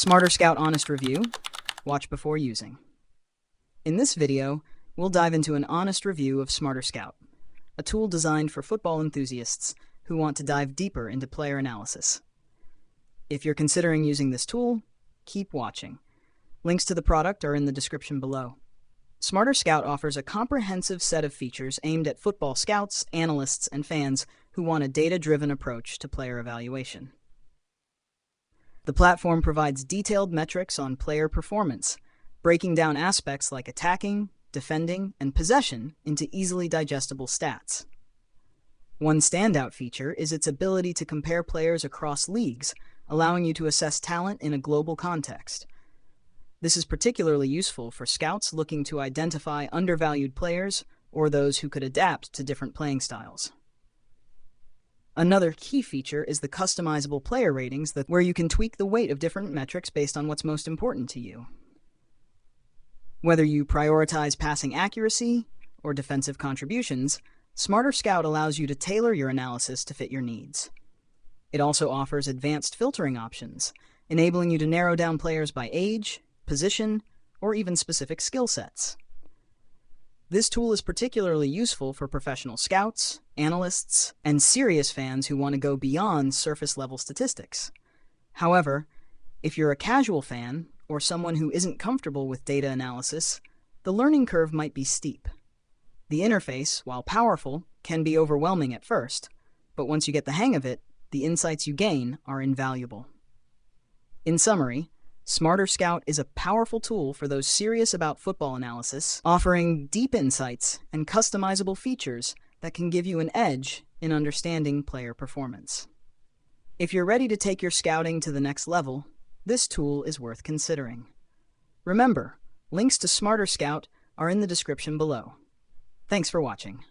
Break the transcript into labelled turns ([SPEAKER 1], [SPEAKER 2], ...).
[SPEAKER 1] Smarter Scout Honest Review. Watch before using. In this video, we'll dive into an honest review of Smarter Scout, a tool designed for football enthusiasts who want to dive deeper into player analysis. If you're considering using this tool, keep watching. Links to the product are in the description below. Smarter Scout offers a comprehensive set of features aimed at football scouts, analysts, and fans who want a data-driven approach to player evaluation. The platform provides detailed metrics on player performance, breaking down aspects like attacking, defending, and possession into easily digestible stats. One standout feature is its ability to compare players across leagues, allowing you to assess talent in a global context. This is particularly useful for scouts looking to identify undervalued players or those who could adapt to different playing styles. Another key feature is the customizable player ratings where you can tweak the weight of different metrics based on what's most important to you. Whether you prioritize passing accuracy or defensive contributions, Smarter Scout allows you to tailor your analysis to fit your needs. It also offers advanced filtering options, enabling you to narrow down players by age, position, or even specific skill sets. This tool is particularly useful for professional scouts, analysts, and serious fans who want to go beyond surface-level statistics. However, if you're a casual fan or someone who isn't comfortable with data analysis, the learning curve might be steep. The interface, while powerful, can be overwhelming at first, but once you get the hang of it, the insights you gain are invaluable. In summary, Smarter Scout is a powerful tool for those serious about football analysis, offering deep insights and customizable features that can give you an edge in understanding player performance. If you're ready to take your scouting to the next level, this tool is worth considering. Remember, links to Smarter Scout are in the description below. Thanks for watching.